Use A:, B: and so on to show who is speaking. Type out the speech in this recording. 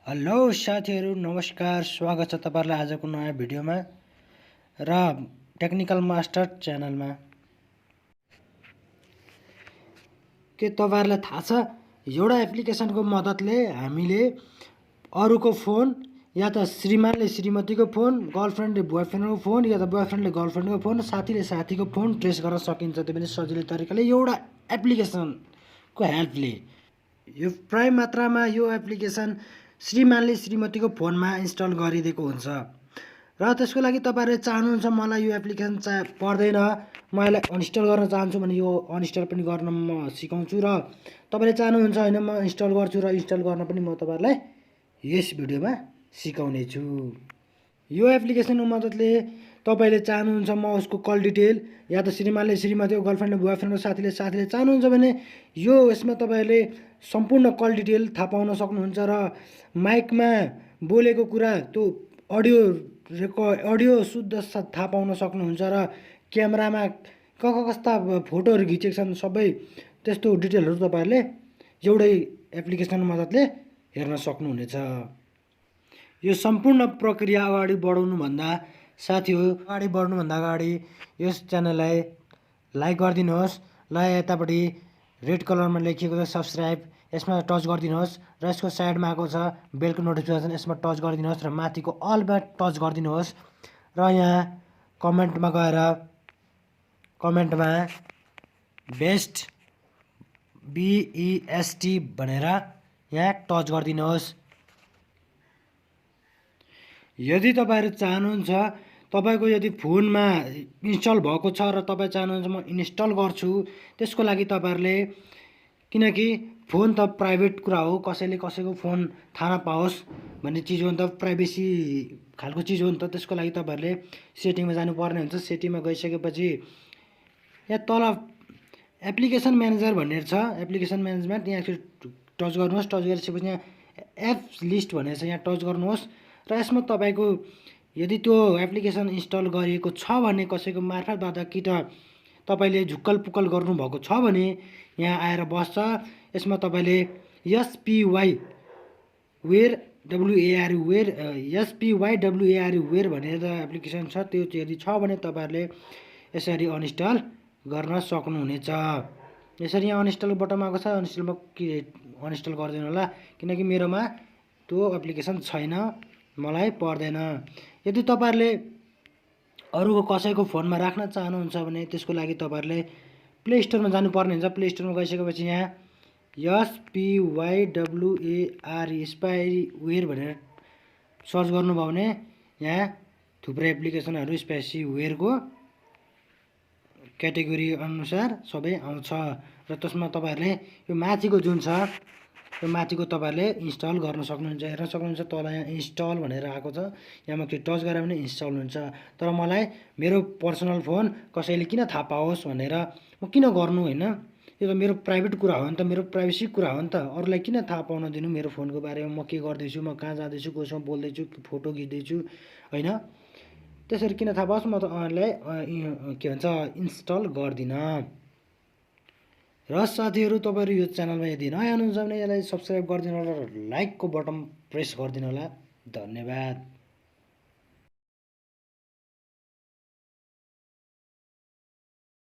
A: Hello साथीहरु, नमस्कार। स्वागत छ तपाईहरुलाई आजको नयाँ भिडियोमा र टेक्निकल मास्टर च्यानलमा। के तपाईहरुलाई थाहा छ एउटा एप्लिकेसनको मद्दतले हामीले अरूको फोन या त श्रीमानले श्रीमतीको फोन, गर्लफ्रेन्डले बोयफ्रेन्डको फोन या त बोयफ्रेन्डले गर्लफ्रेन्डको फोन, साथीले साथीको फोन ट्रेस गर्न सकिन्छ। त्यो पनि सजिलो तरिकाले एउटा एप्लिकेसनको हेल्पले। यो प्राय मात्रामा यो एप्लिकेसन श्रीमानले श्रीमतीको फोनमा इन्स्टल गरिदिएको हुन्छ र त्यसको लागि तपाईहरुले चाहनुहुन्छ मलाई यो एप्लिकेसन पर्दैन, म यसलाई अनइन्स्टल गर्न चाहन्छु भने यो अनइन्स्टल पनि गर्न म सिकाउँछु र तपाईले चाहनुहुन्छ हैन म इन्स्टल गर्छु र इन्स्टल गर्न पनि म तपाईहरुलाई यस भिडियोमा सिकाउने छु। यो एप्लिकेसनको मद्दतले तपाईले चाहनुहुन्छ म उसको कल डिटेल या त श्रीमानले श्रीमतीको, गर्लफ्रेन्डले बोयफ्रेन्डको, साथीले साथीले चाहनुहुन्छ भने यो यसमा तपाईहरुले सम्पूर्ण कल डिटेल थाहा पाउन सक्नुहुन्छ र माइकमा बोलेको कुरा त्यो अडियो शुद्ध थाहा पाउन सक्नुहुन्छ र क्यामेरामा कस्ता फोटोहरु खिचेका छन् सबै त्यस्तो डिटेलहरु तपाईहरुले एउटै एप्लिकेसनको मद्दतले हेर्न सक्नुहुनेछ। यो सम्पूर्ण प्रक्रिया अगाडि बढाउनुभन्दा अगाडि यस च्यानललाई लाइक गरिदिनुहोस्। ल यतापट्टि रेड कलरमा लेखिएको छ सब्स्क्राइब, यसमा टच गरिदिनुहोस् र यसको साइडमा आएको छ बेलको नोटिफिकेसन, यसमा टच गरिदिनुहोस् र माथिको अलमा टच गरिदिनुहोस् र यहाँ कमेन्टमा गएर कमेन्टमा बेस्ट BEST भनेर यहाँ टच गरिदिनुहोस्। यदि तपाईहरु चाहनुहुन्छ तपाईको यदि फोनमा इन्स्टल भएको छ र तपाई चाहनुहुन्छ म इन्स्टल गर्छु, त्यसको लागि तपाईहरुले, किनकि फोन त प्राइभेट कुरा हो, कसैले कसैको फोन थाहा नपाओस् भन्ने चीज हो नि त, प्राइभेसी खालको चीज हो नि त। त्यसको लागि तपाईहरुले सेटिङमा जानुपर्ने हुन्छ। सेटिङमा गइसकेपछि यहाँ तल एप्लिकेसन म्यानेजर भनेर छ, एप्लिकेसन म्यानेजमेन्ट, यहाँ टच गर्नुहोस्। टच गरिसकेपछि यहाँ एप्स लिस्ट भनेर छ, यहाँ टच गर्नुहोस् र यसमा तपाईको यदि त्यो एप्लिकेसन इन्स्टल गरिएको छ भने कसैको मार्फतबाट कि त तपाईले झुक्कल पुक्कल गर्नुभएको छ भने यहाँ आएर बस्छ। यसमा तपाईले SPY वेयर SPYWARE वेयर भनेर एप्लिकेसन छ, त्यो यदि छ भने तपाईहरुले यसरी अनइन्स्टल गर्न सक्नुहुनेछ। यसरी यहाँ अनइन्स्टल बटन आएको छ, अनइन्स्टल गर्दिनु होला किनकि मेरोमा त्यो एप्लिकेसन छैन, मलाई पर्दैन। यदि तपाईहरुले अरूको कसैको फोनमा राख्न चाहनुहुन्छ भने त्यसको लागि तपाईहरुले प्ले स्टोरमा जानुपर्ने हुन्छ। प्ले स्टोरमा गइसकेपछि यहाँ SPYWARE स्पाइवेयर भनेर सर्च गर्नुभयो भने यहाँ थुप्रै एप्लिकेसनहरु स्पाइवेयरको क्याटेगोरी अनुसार सबै आउँछ र त्यसमा तपाईहरुले यो माथिको जुन छ यो माथिको तपाईहरुले इन्स्टल गर्न सक्नुहुन्छ। हेर्न सक्नुहुन्छ तल यहाँ इन्स्टल भनेर आएको छ, यहाँ टच गरेर पनि इन्स्टल हुन्छ। तर मलाई मेरो पर्सनल फोन कसैले किन थाहा पाओस् भनेर म किन गर्नु हैन, यो त मेरो प्राइभेट कुरा हो नि त, मेरो प्राइभेसी कुरा हो नि त। अरूलाई किन थाहा पाउन दिनु मेरो फोनको बारेमा, म के गर्दैछु, म कहाँ जाँदैछु, कोसँग बोल्दैछु, फोटो खिच्दैछु हैन। त्यसरी किन थाहा पाओस्, म त उहाँलाई के भन्छ इन्स्टल गर्दिन। र साथीहरु, तपाईहरु यो च्यानलमा यदि नयाँ हुनुहुन्छ भने यसलाई सब्स्क्राइब गरिदिनु होला र लाइकको बटन प्रेस गरिदिनु होला। धन्यवाद।